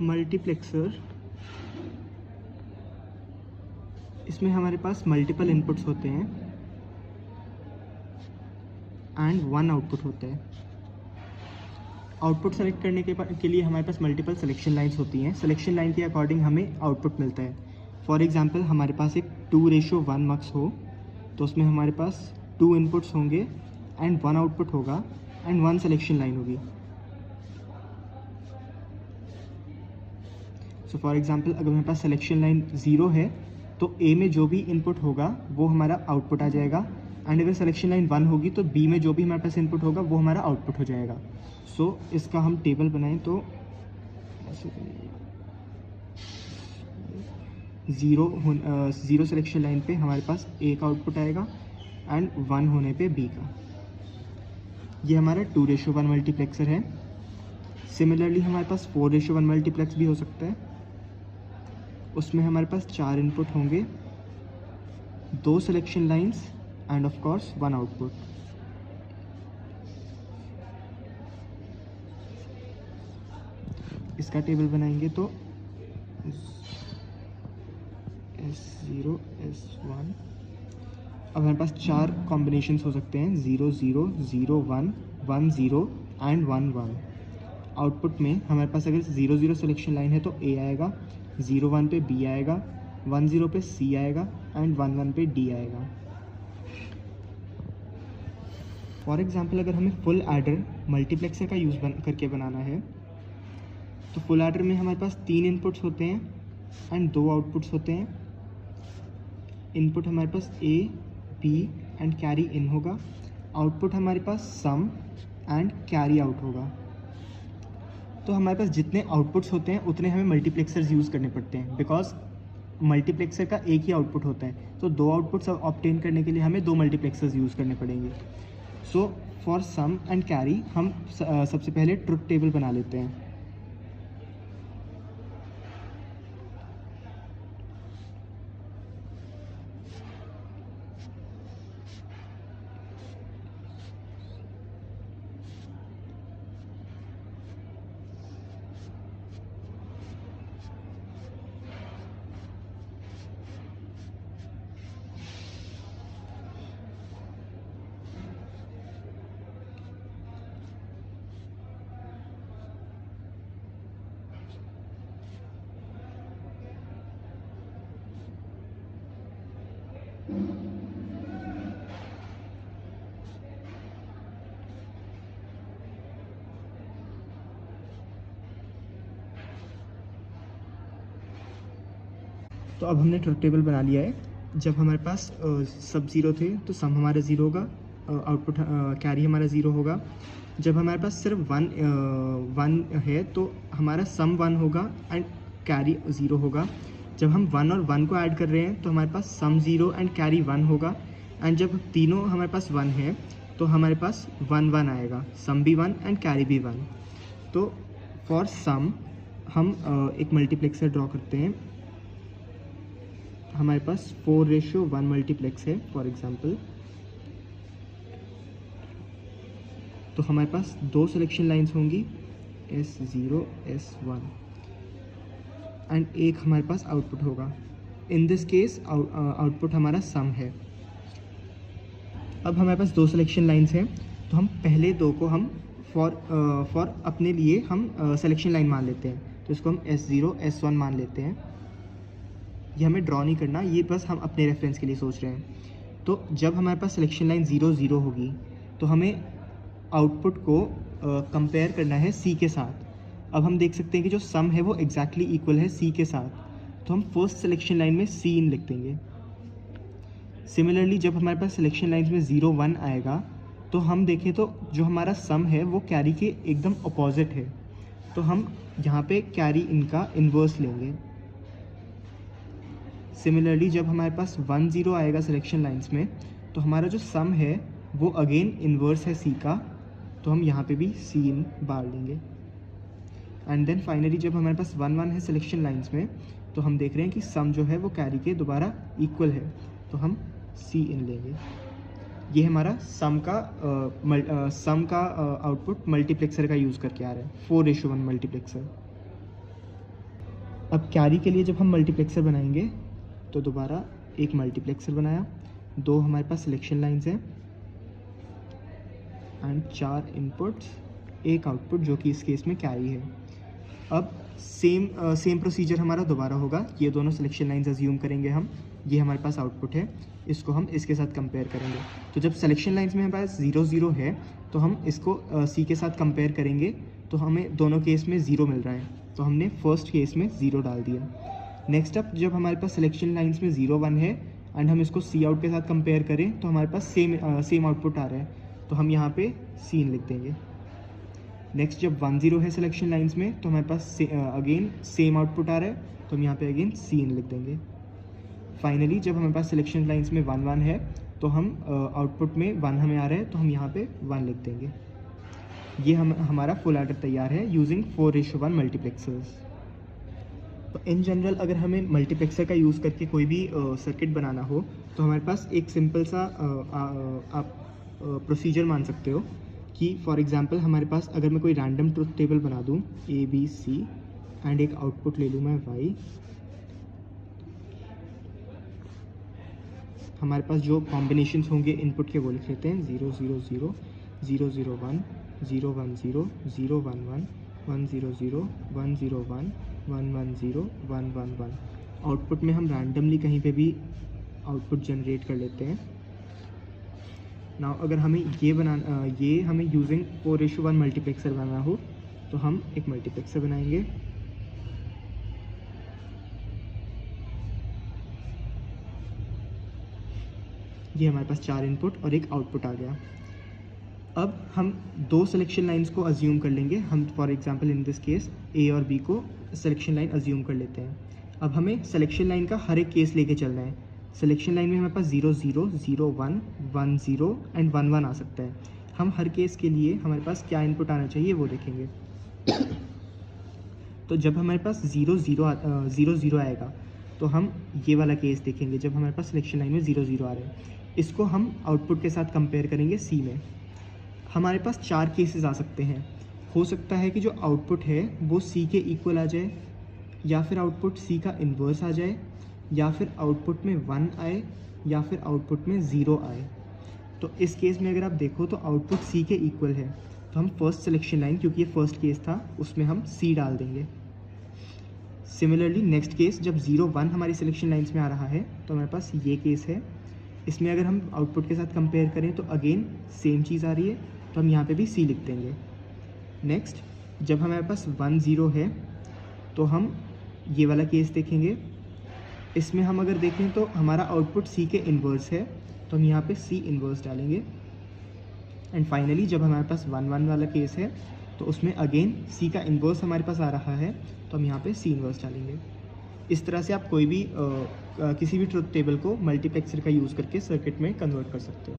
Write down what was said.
Multiplexer, इसमें हमारे पास multiple inputs होते हैं एंड वन आउटपुट होता है। आउटपुट सेलेक्ट करने के लिए हमारे पास मल्टीपल सिलेक्शन लाइन्स होती हैं। सिलेक्शन लाइन के अकॉर्डिंग हमें आउटपुट मिलता है। फॉर एग्जांपल हमारे पास एक 2:1 मक्स हो तो उसमें हमारे पास 2 इनपुट्स होंगे एंड 1 आउटपुट होगा एंड 1 सिलेक्शन लाइन होगी। सो फॉर एग्जांपल अगर हमारे पास सिलेक्शन लाइन 0 है तो ए में जो भी इनपुट होगा वो हमारा आउटपुट आ जाएगा, एंड अगर सिलेक्शन लाइन 1 होगी तो बी में जो भी हमारे पास इनपुट होगा वो हमारा आउटपुट हो जाएगा। सो इसका हम टेबल बनाएं तो ज़ीरो सिलेक्शन लाइन पे हमारे पास ए का आउटपुट आएगा एंड 1 होने पे बी का। ये हमारा 2:1 मल्टीप्लेक्सर है। सिमिलरली हमारे पास 4:1 मल्टीप्लेक्स भी हो सकता है। उसमें हमारे पास 4 इनपुट होंगे, 2 selection lines end of course 1 output. इसका टेबल बनाएंगे तो S0 S1, अब हमारे पास 4 कॉम्बिनेशंस हो सकते हैं, 0 0 0 1 1 0 एंड 1 1। आउटपुट में हमारे पास अगर 0 0 सिलेक्शन लाइन है तो A आएगा, 0 1 पे B आएगा, 1 0 पे C आएगा एंड 1 1 पे D आएगा। फॉर एग्जांपल अगर हमें फुल एडर मल्टीप्लेक्सर का यूज़ करके बनाना है तो फुल एडर में हमारे पास 3 इनपुट्स होते हैं एंड 2 आउटपुट्स होते हैं। इनपुट हमारे पास A, B and carry in होगा। आउटपुट हमारे पास सम एंड कैरी आउट होगा। तो हमारे पास जितने आउटपुट्स होते हैं उतने हमें मल्टीप्लेक्सर्स यूज़ करने पड़ते हैं, बिकॉज मल्टीप्लेक्सर का एक ही आउटपुट होता है। तो 2 आउटपुट्स ऑब्टेन करने के लिए हमें 2 मल्टीप्लेक्सर्स यूज़ करने पड़ेंगे। So for sum and carry हम सबसे पहले ट्रुथ टेबल बना लेते हैं। तो अब हमने ट्रुथ टेबल बना लिया है। जब हमारे पास सब 0 थे तो सम हमारा 0 होगा, आउटपुट कैरी हमारा 0 होगा। जब हमारे पास सिर्फ 1 है तो हमारा सम 1 होगा एंड कैरी 0 होगा। जब हम 1 और 1 को ऐड कर रहे हैं तो हमारे पास सम 0 एंड कैरी 1 होगा। एंड जब तीनों हमारे पास 1 है तो हमारे पास 1 1 आएगा, सम भी 1 एंड कैरी भी 1। तो फॉर सम हम एक मल्टीप्लेक्सर ड्रॉ करते हैं। हमारे पास 4:1 मल्टीप्लेक्स है फॉर एग्जांपल। तो हमारे पास 2 सिलेक्शन लाइंस होंगी, S0 S1 एंड एक हमारे पास आउटपुट होगा। इन दिस केस आउटपुट हमारा सम है। अब हमारे पास 2 सिलेक्शन लाइंस हैं तो हम पहले 2 को हम फॉर अपने लिए हम सिलेक्शन लाइन मान लेते हैं। तो इसको हम S0 S1 मान लेते हैं। ये हमें ड्रॉ नहीं करना, ये बस हम अपने रेफरेंस के लिए सोच रहे हैं। तो जब हमारे पास सिलेक्शन लाइन 0 0 होगी तो हमें आउटपुट को कंपेयर करना है C के साथ। अब हम देख सकते हैं कि जो सम है वो एग्जैक्टली इक्वल है C के साथ, तो हम फर्स्ट सिलेक्शन लाइन में C इन लिख देंगे। सिमिलरली जब हमारे पास सिलेक्शन लाइन्स में 0 1 आएगा तो हम देखें तो जो हमारा सम है वो कैरी के एकदम अपोजिट है, तो हम यहाँ पे कैरी इनका इन्वर्स लेंगे। सिमिलरली जब हमारे पास 1 0 आएगा सिलेक्शन लाइंस में तो हमारा जो सम है वो अगेन इन्वर्स है C का, तो हम यहाँ पे भी C इन बार लेंगे। एंड देन फाइनली जब हमारे पास 1 1 है सिलेक्शन लाइंस में तो हम देख रहे हैं कि सम जो है वो कैरी के दोबारा इक्वल है, तो हम C इन लेंगे। ये हमारा सम का आउटपुट मल्टीप्लेक्सर का यूज़ करके आ रहा है, 4:1 मल्टीप्लेक्सर। अब कैरी के लिए जब हम मल्टीप्लेक्सर बनाएंगे तो दोबारा एक मल्टीप्लेक्सर बनाया, 2 हमारे पास सिलेक्शन लाइंस हैं एंड 4 इनपुट्स, 1 आउटपुट जो कि इस केस में कैरी है। अब सेम प्रोसीजर हमारा दोबारा होगा, ये दोनों सिलेक्शन लाइंस अज्यूम करेंगे हम, ये हमारे पास आउटपुट है, इसको हम इसके साथ कंपेयर करेंगे। तो जब सिलेक्शन लाइंस में हमारे पास 0 0 है तो हम इसको सी के साथ कंपेयर करेंगे तो हमें दोनों केस में 0 मिल रहा है, तो हमने फर्स्ट केस में 0 डाल दिया। नेक्स्ट अप जब हमारे पास सिलेक्शन लाइंस में 0 1 है एंड हम इसको सी आउट के साथ कंपेयर करें तो हमारे पास सेम आउटपुट आ रहा है, तो हम यहाँ पे सीन लिख देंगे। नेक्स्ट जब 1 0 है सिलेक्शन लाइंस में तो हमारे पास अगेन सेम आउटपुट आ रहा है, तो हम यहाँ पे अगेन सीन लिख देंगे। फाइनली जब हमारे पास सिलेक्शन लाइंस में 1 1 है तो हम आउटपुट में 1 हमें आ रहा है, तो हम यहाँ पे 1 लिख देंगे। ये हमारा फुल एडर तैयार है यूजिंग 4:1 मल्टीप्लेक्सर्स। तो इन जनरल अगर हमें मल्टीप्लेक्सर का यूज़ करके कोई भी सर्किट बनाना हो तो हमारे पास एक सिंपल सा आप प्रोसीजर मान सकते हो कि फॉर एग्जांपल हमारे पास अगर मैं कोई रैंडम ट्रुथ टेबल बना दूं ABC एंड एक आउटपुट ले लूँ मैं Y, हमारे पास जो कॉम्बिनेशंस होंगे इनपुट के वो लिख लेते हैं 0 0 0 0 0 1 0 1 0 0 1 1 1 0 0 1 0 1 1 1 0 1 1 1। आउटपुट में हम रैंडमली कहीं पे भी आउटपुट जनरेट कर लेते हैं। नाउ अगर हमें ये हमें यूजिंग 4:1 मल्टीप्लेक्सर बनाना हो तो हम एक मल्टीप्लेक्सर बनाएंगे। ये हमारे पास 4 इनपुट और एक आउटपुट आ गया। अब हम 2 सिलेक्शन लाइंस को अज्यूम कर लेंगे, हम for example in this case A और B को सिलेक्शन लाइन अज्यूम कर लेते हैं। अब हमें सिलेक्शन लाइन का हर एक केस लेके चलना है। सिलेक्शन लाइन में हमारे पास 0 0 0 1 1 0 एंड 1 1 आ सकता है। हम हर केस के लिए हमारे पास क्या इनपुट आना चाहिए वो देखेंगे। तो जब हमारे पास 0 0 आएगा तो हम ये वाला केस देखेंगे, जब हमारे पास सिलेक्शन लाइन में 0 0 आ रहे हैं। इसको हम आउटपुट के साथ कंपेयर करेंगे C में। हमारे पास 4 केसेस आ सकते हैं। हो सकता है कि जो आउटपुट है वो C के इक्वल आ जाए, या फिर आउटपुट C का इन्वर्स आ जाए, या फिर आउटपुट में 1 आए, या फिर आउटपुट में 0 आए। तो इस केस में अगर आप देखो तो आउटपुट C के इक्वल है, तो हम फर्स्ट सिलेक्शन लाइन, क्योंकि ये फर्स्ट केस था, उसमें हम C डाल देंगे। सिमिलरली नेक्स्ट केस जब 0 1 हमारी सिलेक्शन लाइन्स में आ रहा है तो हमारे पास ये केस है। इसमें अगर हम आउटपुट के साथ कंपेयर करें तो अगेन सेम चीज़ आ रही है, तो हम यहाँ पे भी C लिख देंगे। नेक्स्ट जब हमारे पास 1 0 है तो हम ये वाला केस देखेंगे। इसमें हम अगर देखें तो हमारा आउटपुट C के इन्वर्स है, तो हम यहाँ पे C इन्वर्स डालेंगे। एंड फाइनली जब हमारे पास 1 1 वाला केस है तो उसमें अगेन C का इन्वर्स हमारे पास आ रहा है, तो हम यहाँ पे C इन्वर्स डालेंगे। इस तरह से आप कोई भी किसी भी ट्रुथ टेबल को मल्टीप्लेक्सर का यूज़ करके सर्किट में कन्वर्ट कर सकते हो।